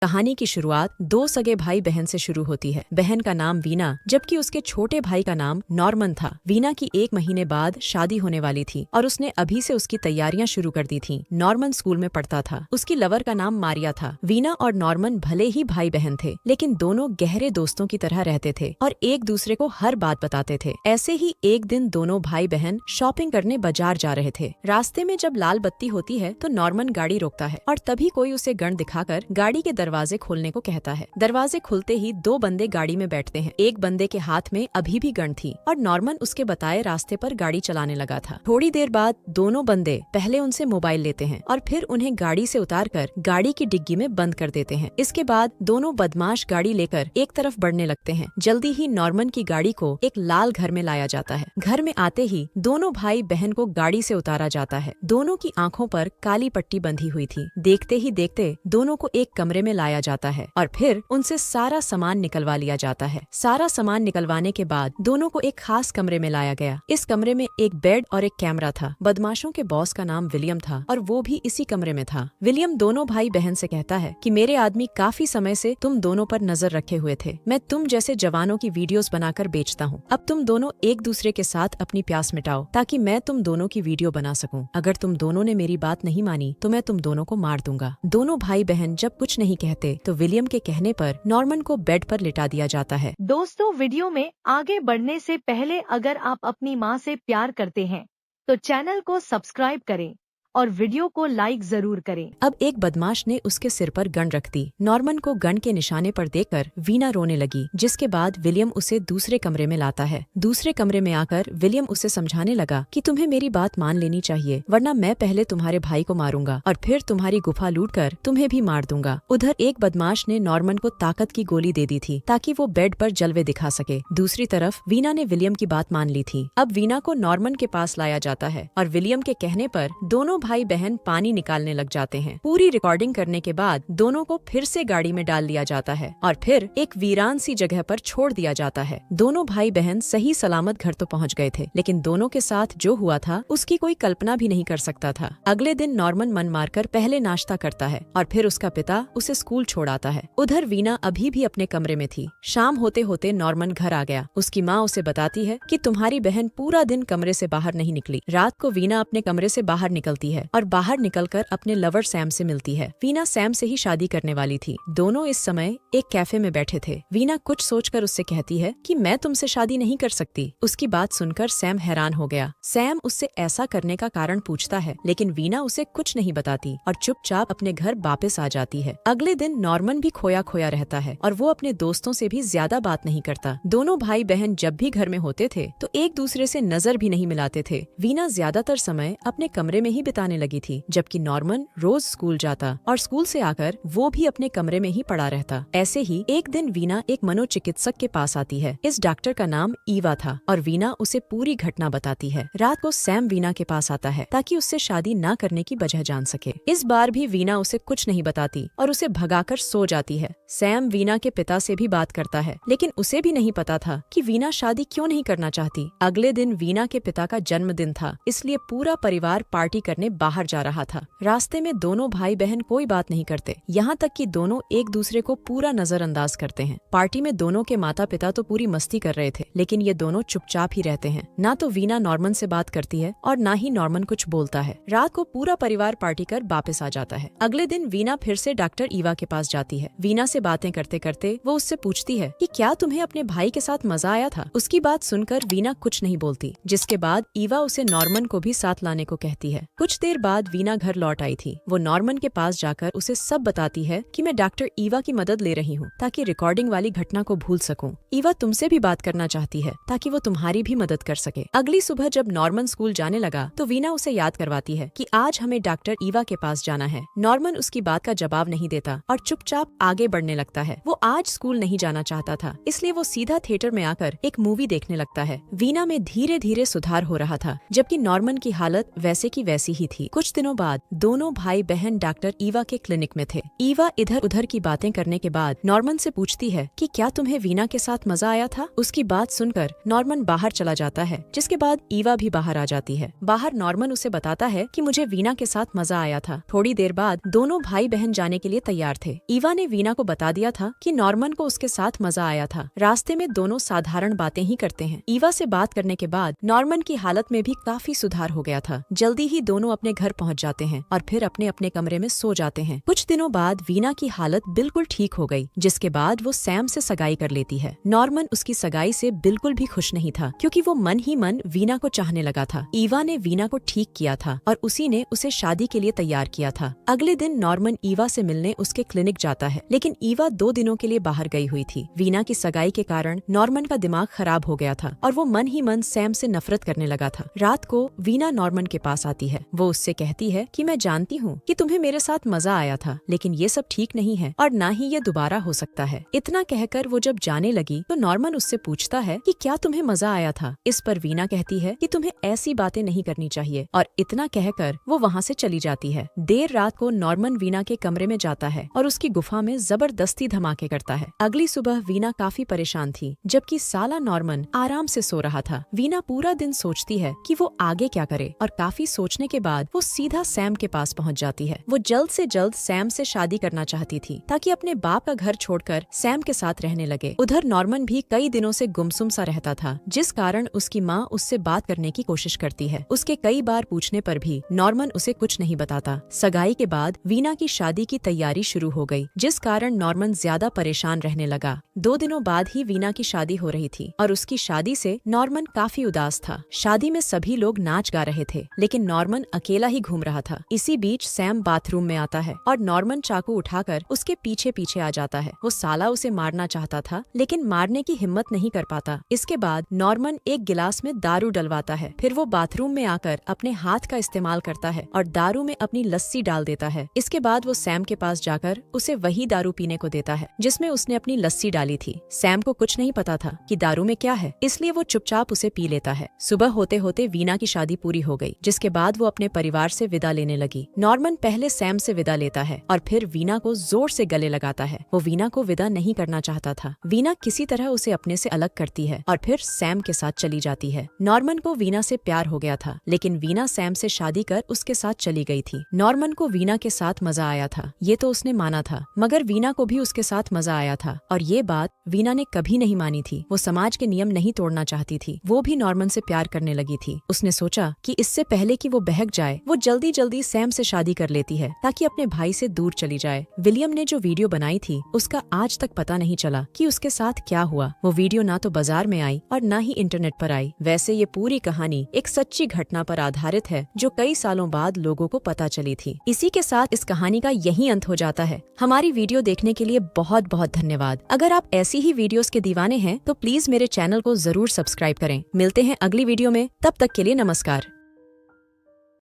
कहानी की शुरुआत दो सगे भाई बहन से शुरू होती है। बहन का नाम वीना जबकि उसके छोटे भाई का नाम नॉर्मन था। वीना की 1 महीने बाद शादी होने वाली थी और उसने अभी से उसकी तैयारियां शुरू कर दी थीं। नॉर्मन स्कूल में पढ़ता था। उसकी लवर का नाम मारिया था। वीना और नॉर्मन भले ही भाई बहन थे, लेकिन दोनों गहरे दोस्तों की तरह रहते थे और एक दूसरे को हर बात बताते थे। ऐसे ही एक दिन दोनों भाई बहन शॉपिंग करने बाजार जा रहे थे। रास्ते में जब लाल बत्ती होती है तो नॉर्मन गाड़ी रोकता है और तभी कोई उसे गन दिखाकर गाड़ी के दरवाजे खोलने को कहता है। दरवाजे खुलते ही 2 बंदे गाड़ी में बैठते हैं। एक बंदे के हाथ में अभी भी गन थी और नॉर्मन उसके बताए रास्ते पर गाड़ी चलाने लगा था। थोड़ी देर बाद दोनों बंदे पहले उनसे मोबाइल लेते हैं और फिर उन्हें गाड़ी से उतारकर गाड़ी की डिग्गी में बंद कर देते हैं। इसके बाद दोनों बदमाश गाड़ी लेकर एक तरफ बढ़ने लगते हैं। जल्दी ही नॉर्मन की गाड़ी को एक लाल घर में लाया जाता है। घर में आते ही दोनों भाई बहन को गाड़ी से उतारा जाता है। दोनों की आंखों पर काली पट्टी बंधी हुई थी। देखते ही देखते दोनों को एक कमरे में लाया जाता है और फिर उनसे सारा सामान निकलवा लिया जाता है। सारा सामान निकलवाने के बाद दोनों को एक खास कमरे में लाया गया। इस कमरे में एक बेड और एक कैमरा था। बदमाशों के बॉस का नाम विलियम था और वो भी इसी कमरे में था। विलियम दोनों भाई बहन से कहता है कि मेरे आदमी काफी समय से तुम दोनों पर नजर रखे हुए थे। मैं तुम जैसे जवानों की वीडियोस बनाकर बेचता हूँ। अब तुम दोनों एक दूसरे के साथ अपनी प्यास मिटाओ ताकि मैं तुम दोनों की वीडियो बना सकूं। अगर तुम दोनों ने मेरी बात नहीं मानी तो मैं तुम दोनों को मार दूंगा। दोनों भाई बहन जब कुछ नहीं कहते तो विलियम के कहने पर नॉर्मन को बेड पर लिटा दिया जाता है। दोस्तों, वीडियो में आगे बढ़ने से पहले अगर आप अपनी माँ से प्यार करते हैं तो चैनल को सब्सक्राइब करें और वीडियो को लाइक जरूर करें। अब एक बदमाश ने उसके सिर पर गन रख दी। नॉर्मन को गन के निशाने पर देखकर वीना रोने लगी, जिसके बाद विलियम उसे दूसरे कमरे में लाता है। दूसरे कमरे में आकर विलियम उसे समझाने लगा कि तुम्हें मेरी बात मान लेनी चाहिए, वरना मैं पहले तुम्हारे भाई को मारूंगा और फिर तुम्हारी गुफा लूटकर तुम्हें भी मार दूंगा। उधर एक बदमाश ने नॉर्मन को ताकत की गोली दे दी थी ताकि वो बेड पर जलवे दिखा सके। दूसरी तरफ वीना ने विलियम की बात मान ली थी। अब वीना को नॉर्मन के पास लाया जाता है और विलियम के कहने पर दोनों भाई बहन पानी निकालने लग जाते हैं। पूरी रिकॉर्डिंग करने के बाद दोनों को फिर से गाड़ी में डाल लिया जाता है और फिर एक वीरान सी जगह पर छोड़ दिया जाता है। दोनों भाई बहन सही सलामत घर तो पहुंच गए थे, लेकिन दोनों के साथ जो हुआ था उसकी कोई कल्पना भी नहीं कर सकता था। अगले दिन नॉर्मन मन मारकर पहले नाश्ता करता है और फिर उसका पिता उसे स्कूल छोड़ आता है। उधर वीना अभी भी अपने कमरे में थी। शाम होते होते नॉर्मन घर आ गया। उसकी माँ उसे बताती है कि तुम्हारी बहन पूरा दिन कमरे से बाहर नहीं निकली। रात को वीना अपने कमरे से बाहर निकलती है और बाहर निकलकर अपने लवर सैम से मिलती है। वीना सैम से ही शादी करने वाली थी। दोनों इस समय एक कैफे में बैठे थे। वीना कुछ सोचकर उससे कहती है कि मैं तुमसे शादी नहीं कर सकती। उसकी बात सुनकर सैम हैरान हो गया। सैम उससे ऐसा करने का कारण पूछता है, लेकिन वीना उसे कुछ नहीं बताती और चुपचाप अपने घर वापस आ जाती है। अगले दिन नॉर्मन भी खोया खोया रहता है और वो अपने दोस्तों से भी ज्यादा बात नहीं करता। दोनों भाई बहन जब भी घर में होते थे तो एक दूसरे से नजर भी नहीं मिलाते थे। वीना ज्यादातर समय अपने कमरे में ही बिताने लगी थी, जबकि नॉर्मन रोज स्कूल जाता और स्कूल से आकर वो भी अपने कमरे में ही पड़ा रहता। ऐसे ही एक दिन वीना एक मनोचिकित्सक के पास आती है। इस डॉक्टर का नाम ईवा था और वीना उसे पूरी घटना बताती है। रात को सैम वीना के पास आता है ताकि उससे शादी न करने की वजह जान सके। इस बार भी वीना उसे कुछ नहीं बताती और उसे भगाकर सो जाती है। सैम वीना के पिता से भी बात करता है, लेकिन उसे भी नहीं पता था कि वीना शादी क्यों नहीं करना चाहती। अगले दिन वीना के पिता का जन्मदिन था, इसलिए पूरा परिवार पार्टी करने बाहर जा रहा था। रास्ते में दोनों भाई बहन कोई बात नहीं करते, यहाँ तक कि दोनों एक दूसरे को पूरा नजरअंदाज करते हैं। पार्टी में दोनों के माता पिता तो पूरी मस्ती कर रहे थे, लेकिन ये दोनों चुपचाप ही रहते हैं। ना तो वीना नॉर्मन से बात करती है और ना ही नॉर्मन कुछ बोलता है। रात को पूरा परिवार पार्टी कर वापस आ जाता है। अगले दिन वीना फिर से डॉक्टर ईवा के पास जाती है। वीना से बातें करते करते वो उससे पूछती है कि क्या तुम्हें अपने भाई के साथ मजा आया था। उसकी बात सुनकर वीना कुछ नहीं बोलती, जिसके बाद ईवा उसे नॉर्मन को भी साथ लाने को कहती है। कुछ देर बाद वीना घर लौट आई थी। वो नॉर्मन के पास जाकर उसे सब बताती है कि मैं डॉक्टर ईवा की मदद ले रही हूँ ताकि रिकॉर्डिंग वाली घटना को भूल सकूं। ईवा तुमसे भी बात करना चाहती है ताकि वो तुम्हारी भी मदद कर सके। अगली सुबह जब नॉर्मन स्कूल जाने लगा तो वीना उसे याद करवाती है कि आज हमें डॉक्टर ईवा के पास जाना है। नॉर्मन उसकी बात का जवाब नहीं देता और चुपचाप आगे बढ़ने लगता है। वो आज स्कूल नहीं जाना चाहता था, इसलिए वो सीधा थिएटर में आकर एक मूवी देखने लगता है। वीना में धीरे धीरे सुधार हो रहा था, जबकि नॉर्मन की हालत वैसे की वैसी ही ही थी। कुछ दिनों बाद दोनों भाई बहन डॉक्टर ईवा के क्लिनिक में थे। ईवा इधर उधर की बातें करने के बाद नॉर्मन से पूछती है कि क्या तुम्हें वीना के साथ मजा आया था। उसकी बात सुनकर नॉर्मन बाहर चला जाता है, जिसके बाद ईवा भी बाहर आ जाती है। बाहर नॉर्मन उसे बताता है कि मुझे वीना के साथ मजा आया था। थोड़ी देर बाद दोनों भाई बहन जाने के लिए तैयार थे। ईवा ने वीना को बता दिया था कि नॉर्मन को उसके साथ मजा आया था। रास्ते में दोनों साधारण बातें ही करते हैं। ईवा से बात करने के बाद नॉर्मन की हालत में भी काफी सुधार हो गया था। जल्दी ही दोनों अपने घर पहुंच जाते हैं और फिर अपने अपने कमरे में सो जाते हैं। कुछ दिनों बाद वीना की हालत बिल्कुल ठीक हो गई, जिसके बाद वो सैम से सगाई कर लेती है। नॉर्मन उसकी सगाई से बिल्कुल भी खुश नहीं था, क्योंकि वो मन ही मन वीना को चाहने लगा था। ईवा ने वीना को ठीक किया था और उसी ने उसे शादी के लिए तैयार किया था। अगले दिन नॉर्मन ईवा से मिलने उसके क्लिनिक जाता है, लेकिन ईवा 2 दिनों के लिए बाहर गई हुई थी। वीना की सगाई के कारण नॉर्मन का दिमाग खराब हो गया था और वो मन ही मन सैम से नफरत करने लगा था। रात को वीना नॉर्मन के पास आती है। वो उससे कहती है कि मैं जानती हूँ कि तुम्हें मेरे साथ मजा आया था, लेकिन ये सब ठीक नहीं है और ना ही ये दोबारा हो सकता है। इतना कहकर वो जब जाने लगी तो नॉर्मन उससे पूछता है कि क्या तुम्हें मजा आया था। इस पर वीना कहती है कि तुम्हें ऐसी बातें नहीं करनी चाहिए, और इतना कहकर वो वहाँ से चली जाती है। देर रात को नॉर्मन वीना के कमरे में जाता है और उसकी गुफा में जबरदस्ती धमाके करता है। अगली सुबह वीना काफी परेशान थी, जबकि साला नॉर्मन आराम से सो रहा था। वीना पूरा दिन सोचती है कि वो आगे क्या करे, और काफी सोचने के बाद वो सीधा सैम के पास पहुंच जाती है। वो जल्द से जल्द सैम से शादी करना चाहती थी, ताकि अपने बाप का घर छोड़कर सैम के साथ रहने लगे। उधर नॉर्मन भी कई दिनों से गुमसुम सा रहता था, जिस कारण उसकी माँ उससे बात करने की कोशिश करती है। उसके कई बार पूछने पर भी नॉर्मन उसे कुछ नहीं बताता। सगाई के बाद वीना की शादी की तैयारी शुरू हो गई, जिस कारण नॉर्मन ज्यादा परेशान रहने लगा। 2 दिनों बाद ही वीना की शादी हो रही थी और उसकी शादी से नॉर्मन काफी उदास था। शादी में सभी लोग नाच गा रहे थे, लेकिन नॉर्मन अकेला ही घूम रहा था। इसी बीच सैम बाथरूम में आता है और नॉर्मन चाकू उठाकर उसके पीछे पीछे आ जाता है। वो साला उसे मारना चाहता था, लेकिन मारने की हिम्मत नहीं कर पाता। इसके बाद नॉर्मन एक गिलास में दारू डलवाता है। फिर वो बाथरूम में आकर अपने हाथ का इस्तेमाल करता है और दारू में अपनी लस्सी डाल देता है। इसके बाद वो सैम के पास जाकर उसे वही दारू पीने को देता है जिसमें उसने अपनी लस्सी डाली थी। सैम को कुछ नहीं पता था कि दारू में क्या है, इसलिए वो चुपचाप उसे पी लेता है। सुबह होते होते वीना की शादी पूरी हो गई, जिसके बाद वो अपने परिवार से विदा लेने लगी। नॉर्मन पहले सैम से विदा लेता है और फिर वीना को जोर से गले लगाता है। वो वीना को विदा नहीं करना चाहता था। वीना किसी तरह उसे अपने से अलग करती है और फिर सैम के साथ चली जाती है। नॉर्मन को वीना से प्यार हो गया था, लेकिन वीना सैम से शादी कर उसके साथ चली गई थी। नॉर्मन को वीना के साथ मजा आया था, ये तो उसने माना था, मगर वीना को भी उसके साथ मजा आया था, और ये बात वीना ने कभी नहीं मानी थी। वो समाज के नियम नहीं तोड़ना चाहती थी। वो भी नॉर्मन से प्यार करने लगी थी। उसने सोचा कि इससे पहले कि वो बहक जाए, वो जल्दी जल्दी सैम से शादी कर लेती है, ताकि अपने भाई से दूर चली जाए। विलियम ने जो वीडियो बनाई थी, उसका आज तक पता नहीं चला कि उसके साथ क्या हुआ। वो वीडियो ना तो बाजार में आई और ना ही इंटरनेट पर आई। वैसे ये पूरी कहानी एक सच्ची घटना पर आधारित है, जो कई सालों बाद लोगों को पता चली थी। इसी के साथ इस कहानी का यही अंत हो जाता है। हमारी वीडियो देखने के लिए बहुत बहुत धन्यवाद। अगर आप ऐसी ही वीडियोस के दीवाने हैं तो प्लीज मेरे चैनल को जरूर सब्सक्राइब करें। मिलते हैं अगली वीडियो में, तब तक के लिए नमस्कार।